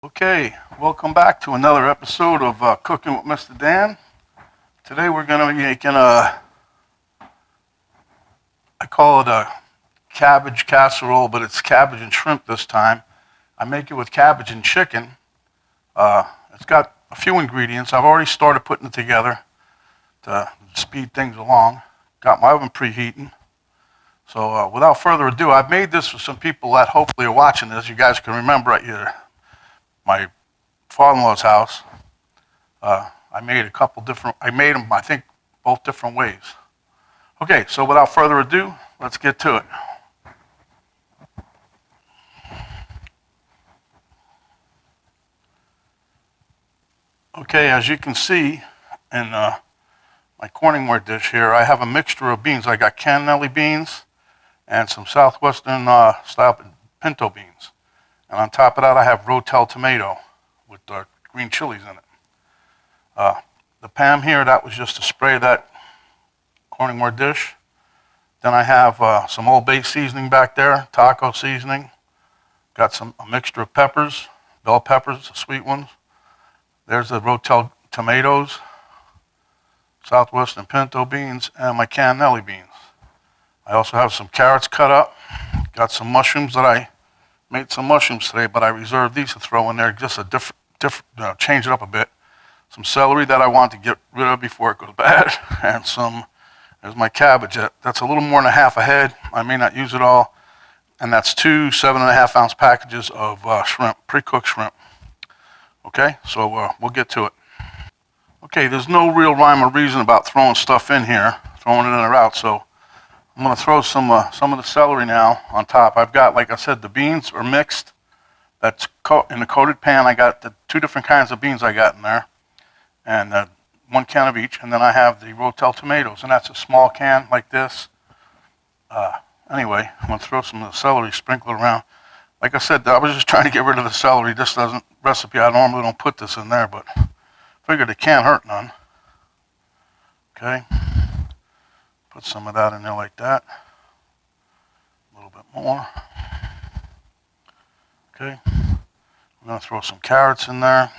Okay, welcome back to another episode of Cooking with MrDan. Today we're going to be making I call it a cabbage casserole, but it's cabbage and shrimp this time. I make it with cabbage and chicken. It's got a few ingredients. I've already started putting it together to speed things along. Got my oven preheating. So without further ado, I've made this for some people that hopefully are watching this. You guys can remember at my father-in-law's house. I made them, I think, both different ways. Okay, so without further ado, let's get to it. Okay, as you can see in my corningware dish here, I have a mixture of beans. I got cannellini beans and some southwestern style pinto beans. And on top of that, I have Rotel tomato with green chilies in it. The pan here, that was just to spray that corningware dish. Then I have some Old Bay seasoning back there, taco seasoning. Got a mixture of peppers, bell peppers, the sweet ones. There's the Rotel tomatoes, southwestern pinto beans, and my cannellini beans. I also have some carrots cut up. Got some mushrooms that I made some mushrooms today, but I reserved these to throw in there just a different, change it up a bit. Some celery that I want to get rid of before it goes bad, and there's my cabbage. That's a little more than a half a head. I may not use it all, and that's 2 7.5-ounce packages of shrimp, pre-cooked shrimp. Okay, so we'll get to it. Okay, there's no real rhyme or reason about throwing stuff in here, throwing it in or out, so I'm going to throw some of the celery now on top. I've got, like I said, the beans are mixed. That's in a coated pan. I got the 2 different kinds of beans I got in there, and 1 can of each. And then I have the Rotel tomatoes, and that's a small can like this. Anyway, I'm going to throw some of the celery, sprinkle it around. Like I said, I was just trying to get rid of the celery. This recipe, I normally don't put this in there, but figured it can't hurt none. Okay. Put some of that in there like that. A little bit more. Okay. I'm going to throw some carrots in there.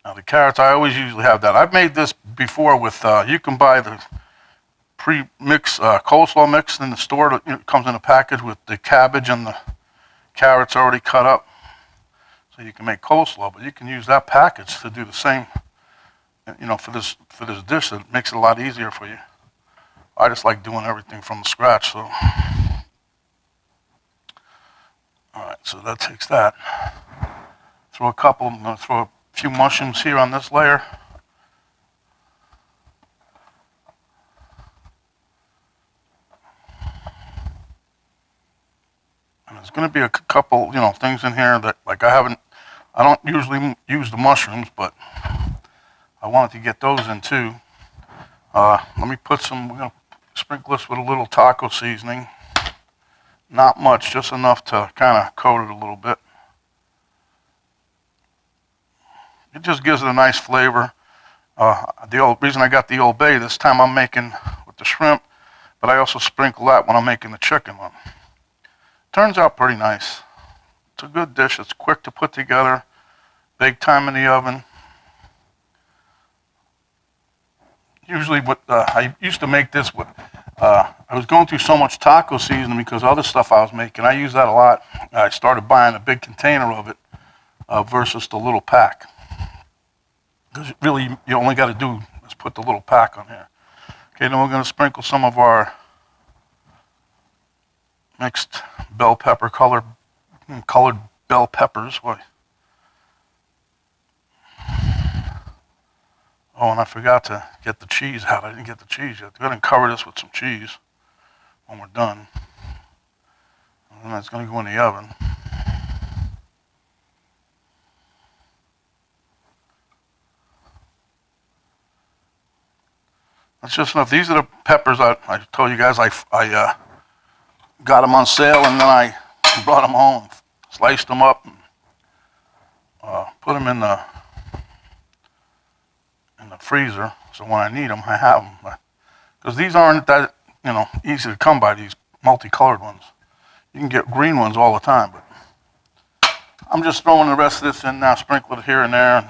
Now the carrots, I always usually have that. I've made this before with, you can buy the pre-mix coleslaw mix in the store. It comes in a package with the cabbage and the carrots already cut up. So you can make coleslaw, but you can use that package to do the same. For this dish, it makes it a lot easier for you. I just like doing everything from scratch, so. All right, so that takes that. I'm going to throw a few mushrooms here on this layer. And there's going to be a couple, things in here that, like I don't usually use the mushrooms, but I wanted to get those in too. Let me we're going to sprinkle this with a little taco seasoning. Not much, just enough to kind of coat it a little bit. It just gives it a nice flavor. The reason I got the Old Bay, this time I'm making with the shrimp, but I also sprinkle that when I'm making the chicken one. Turns out pretty nice. It's a good dish. It's quick to put together. Bake time in the oven. Usually I used to make this with, I was going through so much taco seasoning because other stuff I was making. I use that a lot. I started buying a big container of it versus the little pack. Because really, you only got to do is put the little pack on here. Okay, then we're going to sprinkle some of our mixed bell pepper colored bell peppers. Boy. Oh, and I forgot to get the cheese out. I didn't get the cheese yet. Go ahead and cover this with some cheese when we're done. And then it's going to go in the oven. That's just enough. These are the peppers I told you guys I got them on sale, and then I brought them home, sliced them up, and put them in the freezer, so when I need them, I have them. Because these aren't that, easy to come by, these multicolored ones. You can get green ones all the time, but I'm just throwing the rest of this in now, sprinkle it here and there, and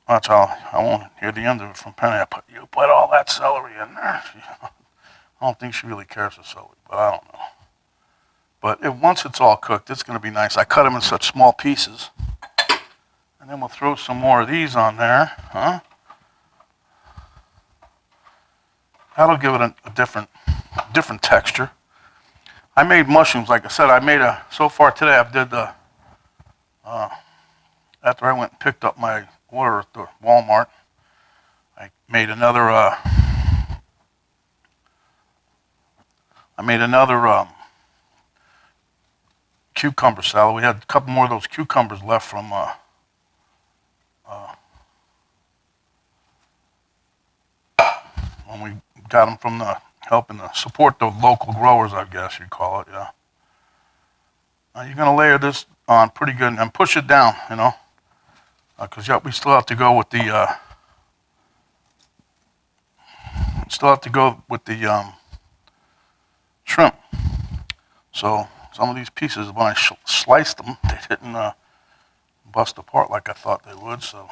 that's all. I won't hear the end of it from Penny. You put all that celery in there. I don't think she really cares for celery, but I don't know. But once it's all cooked, it's going to be nice. I cut them in such small pieces. And then we'll throw some more of these on there. Huh? That'll give it a different texture. I made mushrooms, like I said. So far today I did the, after I went and picked up my order at the Walmart, I made another cucumber salad. We had a couple more of those cucumbers left from when we got them from helping to support the local growers, I guess you'd call it, yeah. Now you're going to layer this on pretty good and push it down, you know, because we still have to go with the shrimp. So some of these pieces, when I sliced them, they didn't bust apart like I thought they would. So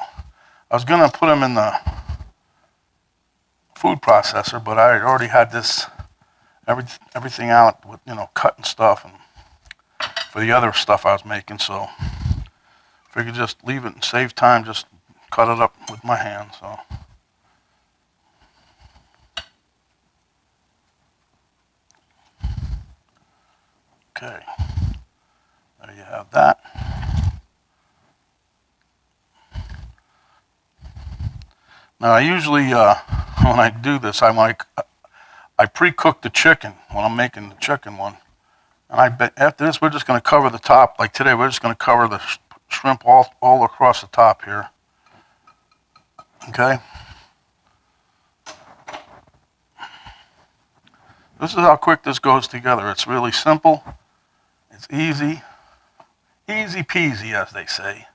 I was going to put them in the food processor, but I already had everything out with, you know, cutting stuff and for the other stuff I was making. So if I could just leave it and save time, just cut it up with my hand. So. Okay, there you have that. Now I usually, when I do this, I pre-cook the chicken when I'm making the chicken one. And after this, we're just going to cover the top. Like today, we're just going to cover the shrimp all across the top here. Okay? This is how quick this goes together. It's really simple. It's easy. Easy peasy, as they say.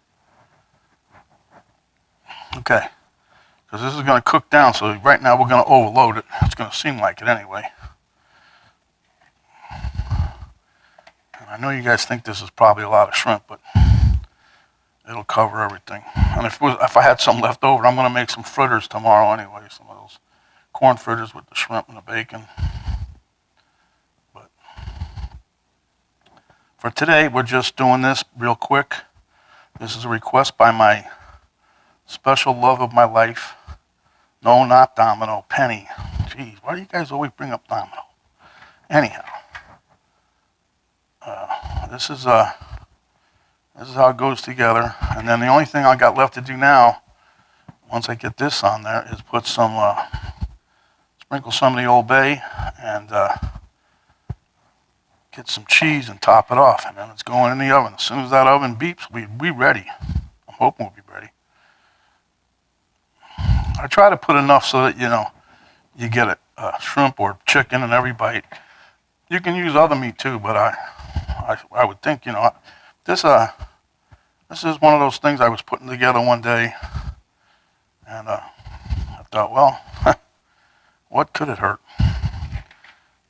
Okay. Because this is going to cook down, so right now we're going to overload it. It's going to seem like it anyway. And I know you guys think this is probably a lot of shrimp, but it'll cover everything. And if I had some left over, I'm going to make some fritters tomorrow anyway. Some of those corn fritters with the shrimp and the bacon. But for today, we're just doing this real quick. This is a request by my special love of my life. No, not Domino, Penny. Jeez, why do you guys always bring up Domino? Anyhow, this is how it goes together. And then the only thing I got left to do now, once I get this on there, is put some, sprinkle some of the Old Bay and get some cheese and top it off. And then it's going in the oven. As soon as that oven beeps, we're ready. I'm hoping we'll be ready. I try to put enough so that, you know, you get a shrimp or chicken in every bite. You can use other meat too, but I would think, you know, this is one of those things I was putting together one day, and I thought, well, what could it hurt?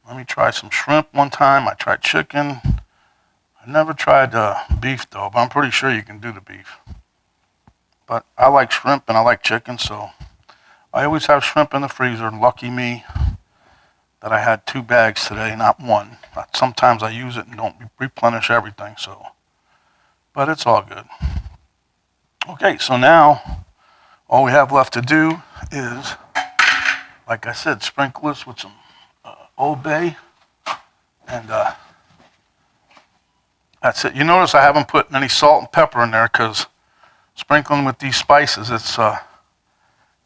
Let me try some shrimp one time. I tried chicken. I never tried beef though, but I'm pretty sure you can do the beef. But I like shrimp and I like chicken, so I always have shrimp in the freezer. Lucky me that I had 2 bags today, not 1. Sometimes I use it and don't replenish everything, so. But it's all good. Okay, so now all we have left to do is, like I said, sprinkle this with some Old Bay, and that's it. You notice I haven't put any salt and pepper in there because sprinkling with these spices, it's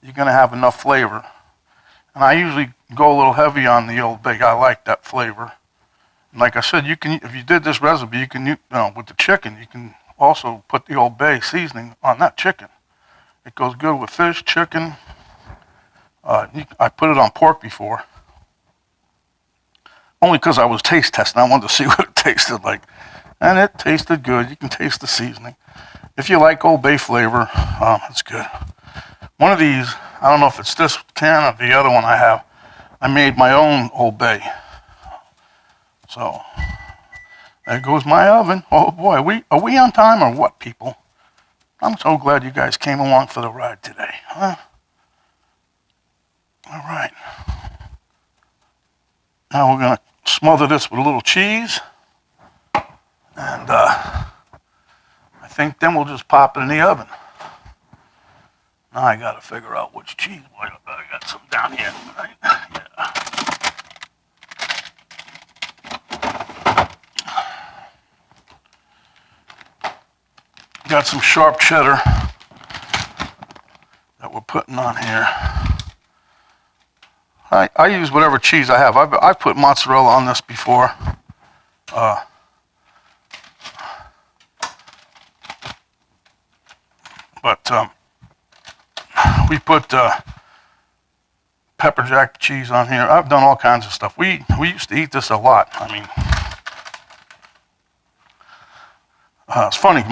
you're going to have enough flavor. And I usually go a little heavy on the Old Bay. I like that flavor. And like I said, you can, if you did this recipe, you can, with the chicken, you can also put the Old Bay seasoning on that chicken. It goes good with fish, chicken. I put it on pork before. Only because I was taste testing. I wanted to see what it tasted like. And it tasted good. You can taste the seasoning. If you like Old Bay flavor, it's good. One of these, I don't know if it's this can or the other one I have, I made my own Old Bay. So There goes my oven. Oh boy, are we on time or what, people? I'm so glad you guys came along for the ride today, huh? All right. Now we're gonna smother this with a little cheese, and I think then we'll just pop it in the oven. Now I gotta figure out which cheese. I got some down here, right? Yeah. Got some sharp cheddar that we're putting on here. I use whatever cheese I have. I've put mozzarella on this before. But we put pepper jack cheese on here. I've done all kinds of stuff. We used to eat this a lot. I mean, it's funny.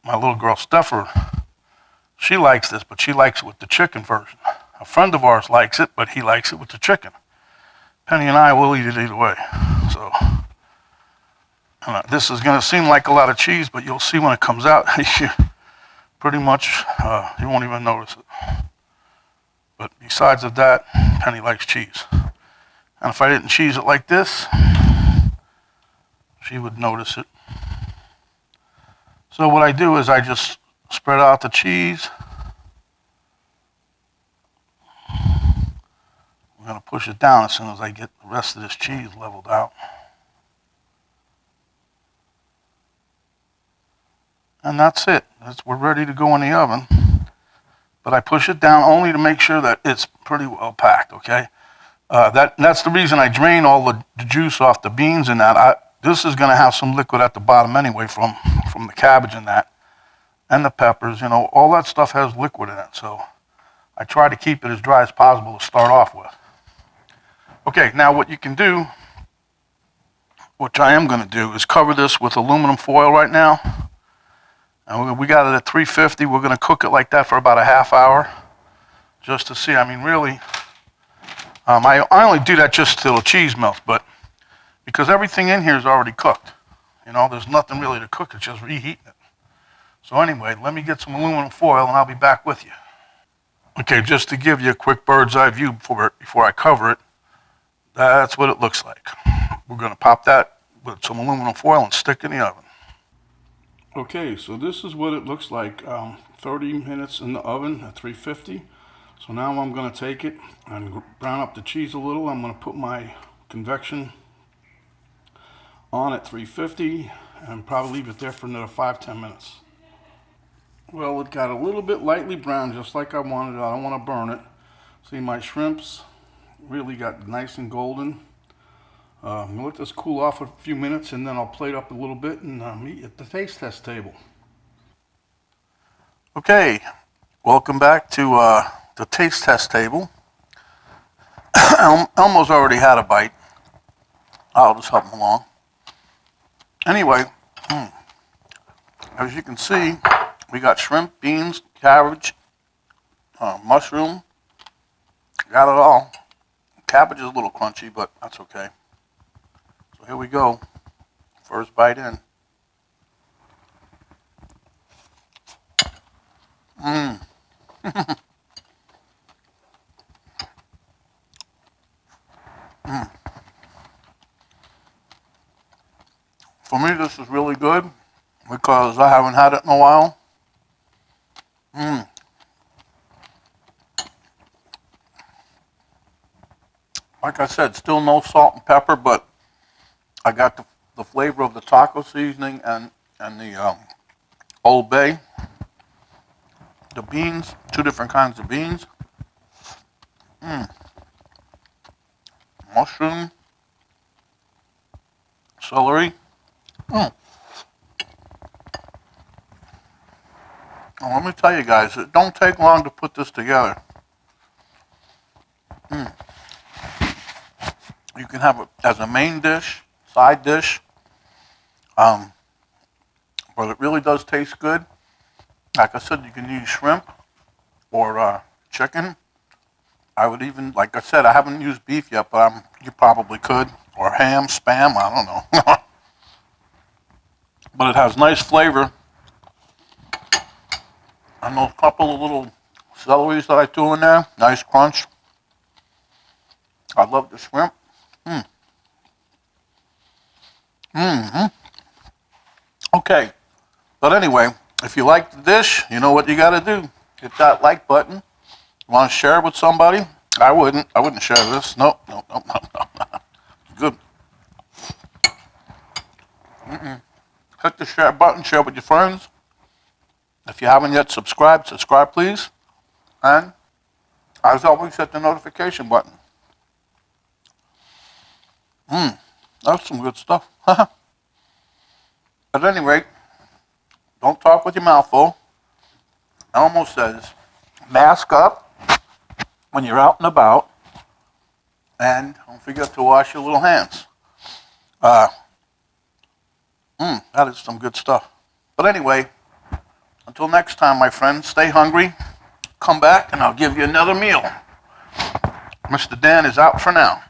My little girl Steffer, she likes this, but she likes it with the chicken version. A friend of ours likes it, but he likes it with the chicken. Penny and I will eat it either way. So this is going to seem like a lot of cheese, but you'll see when it comes out, pretty much you won't even notice it. But besides of that, Penny likes cheese. And if I didn't cheese it like this, she would notice it. So what I do is I just spread out the cheese. I'm going to push it down as soon as I get the rest of this cheese leveled out. And that's it. We're ready to go in the oven. But I push it down only to make sure that it's pretty well packed, okay? That's the reason I drain all the juice off the beans and that. This is going to have some liquid at the bottom anyway from the cabbage and that. And the peppers, all that stuff has liquid in it. So I try to keep it as dry as possible to start off with. Okay, now what you can do, which I am going to do, is cover this with aluminum foil right now. And we got it at 350. We're going to cook it like that for about a half hour just to see. I mean, really, I only do that just till the cheese melts, but because everything in here is already cooked. There's nothing really to cook. It's just reheating it. So anyway, let me get some aluminum foil and I'll be back with you. Okay, just to give you a quick bird's eye view before I cover it, that's what it looks like. We're going to pop that with some aluminum foil and stick in the oven. Okay, so this is what it looks like. 30 minutes in the oven at 350. So now I'm going to take it and brown up the cheese a little. I'm going to put my convection on at 350 and probably leave it there for another 5-10 minutes. Well, it got a little bit lightly brown, just like I wanted it. I don't want to burn it. See, my shrimps really got nice and golden. I'm going to let this cool off a few minutes, and then I'll plate up a little bit and meet at the taste test table. Okay, welcome back to the taste test table. Elmo's already had a bite. I'll just help him along. Anyway, as you can see, we got shrimp, beans, cabbage, mushroom. Got it all. Cabbage is a little crunchy, but that's okay. So here we go. First bite in. For me, this is really good because I haven't had it in a while. Like I said, still no salt and pepper, but I got the flavor of the taco seasoning and the Old Bay. The beans, 2 different kinds of beans. Mushroom. Celery. Now, let me tell you guys, it don't take long to put this together. You can have it as a main dish, side dish, but it really does taste good. Like I said, you can use shrimp or chicken. I would even, like I said, I haven't used beef yet, but you probably could, or ham, spam, I don't know. But it has nice flavor. And those couple of little celeries that I threw in there, nice crunch. I love the shrimp. Okay, but anyway, if you like the dish, you know what you got to do. Hit that like button. You want to share it with somebody? I wouldn't share this. Nope. Good. Hit the share button, share with your friends. If you haven't yet subscribed, subscribe please. And as always, hit the notification button. That's some good stuff. At any rate, don't talk with your mouth full. Elmo says, mask up when you're out and about, and don't forget to wash your little hands. That is some good stuff. But anyway, until next time, my friends, stay hungry. Come back and I'll give you another meal. MrDan is out for now.